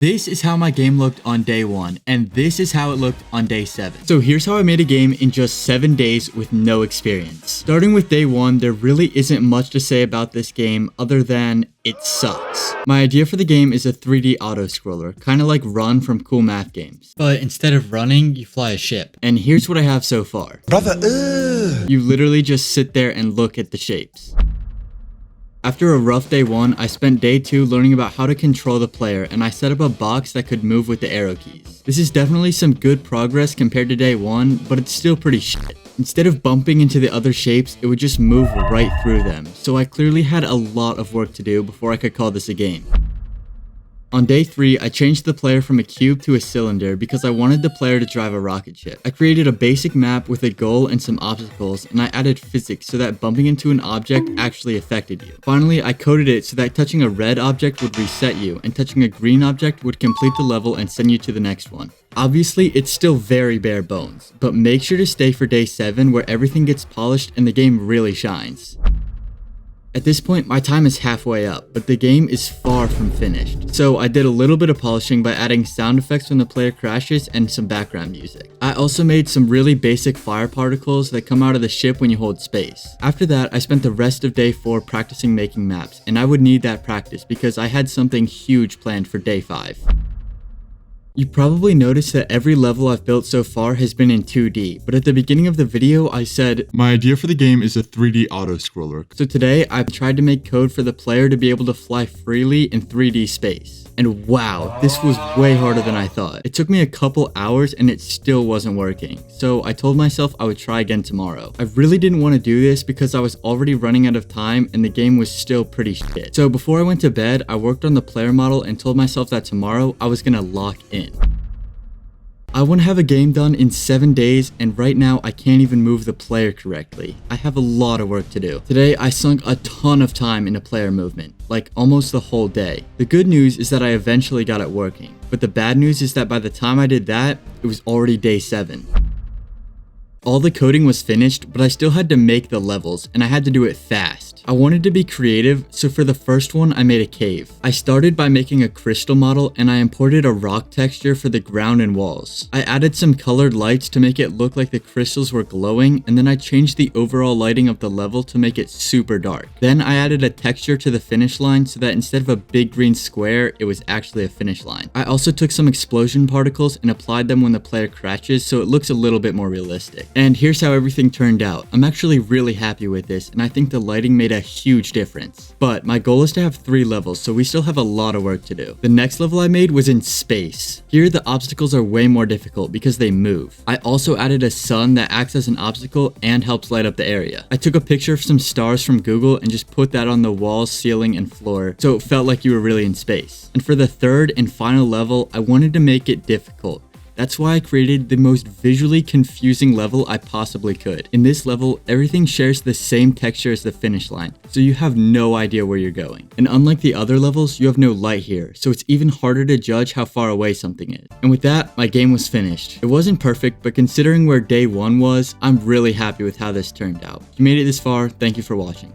This is how my game looked on day 1, and this is how it looked on day 7. So here's how I made a game in just 7 days with no experience. Starting with day 1, there really isn't much to say about this game other than it sucks. My idea for the game is a 3D auto-scroller, kinda like Run from cool math games. But instead of running, you fly a ship. And here's what I have so far. Brother, You literally just sit there and look at the shapes. After a rough day 1, I spent day 2 learning about how to control the player, and I set up a box that could move with the arrow keys. This is definitely some good progress compared to day 1, but it's still pretty shit. Instead of bumping into the other shapes, it would just move right through them, so I clearly had a lot of work to do before I could call this a game. On day 3, I changed the player from a cube to a cylinder because I wanted the player to drive a rocket ship. I created a basic map with a goal and some obstacles, and I added physics so that bumping into an object actually affected you. Finally, I coded it so that touching a red object would reset you, and touching a green object would complete the level and send you to the next one. Obviously, it's still very bare bones, but make sure to stay for day 7 where everything gets polished and the game really shines. At this point, my time is halfway up, but the game is far from finished. So I did a little bit of polishing by adding sound effects when the player crashes and some background music. I also made some really basic fire particles that come out of the ship when you hold space. After that, I spent the rest of day 4 practicing making maps, and I would need that practice because I had something huge planned for day 5. You probably noticed that every level I've built so far has been in 2D, but at the beginning of the video I said, my idea for the game is a 3D auto-scroller. So today I've tried to make code for the player to be able to fly freely in 3D space. And wow, this was way harder than I thought. It took me a couple hours and it still wasn't working. So I told myself I would try again tomorrow. I really didn't want to do this because I was already running out of time and the game was still pretty shit. So before I went to bed, I worked on the player model and told myself that tomorrow I was gonna lock in. I want to have a game done in 7 days, and right now I can't even move the player correctly. I have a lot of work to do. Today I sunk a ton of time into player movement, like almost the whole day. The good news is that I eventually got it working, but the bad news is that by the time I did that, it was already day 7. All the coding was finished, but I still had to make the levels, and I had to do it fast. I wanted to be creative, so for the first one I made a cave. I started by making a crystal model, and I imported a rock texture for the ground and walls. I added some colored lights to make it look like the crystals were glowing, and then I changed the overall lighting of the level to make it super dark. Then I added a texture to the finish line so that instead of a big green square, it was actually a finish line. I also took some explosion particles and applied them when the player crashes so it looks a little bit more realistic. And here's how everything turned out. I'm actually really happy with this, and I think the lighting made a huge difference. But my goal is to have 3 levels, so we still have a lot of work to do. The next level I made was in space. Here, the obstacles are way more difficult because they move. I also added a sun that acts as an obstacle and helps light up the area. I took a picture of some stars from Google and just put that on the walls, ceiling, and floor, so it felt like you were really in space. And for the third and final level, I wanted to make it difficult. That's why I created the most visually confusing level I possibly could. In this level, everything shares the same texture as the finish line, so you have no idea where you're going. And unlike the other levels, you have no light here, so it's even harder to judge how far away something is. And with that, my game was finished. It wasn't perfect, but considering where day 1 was, I'm really happy with how this turned out. If you made it this far, thank you for watching.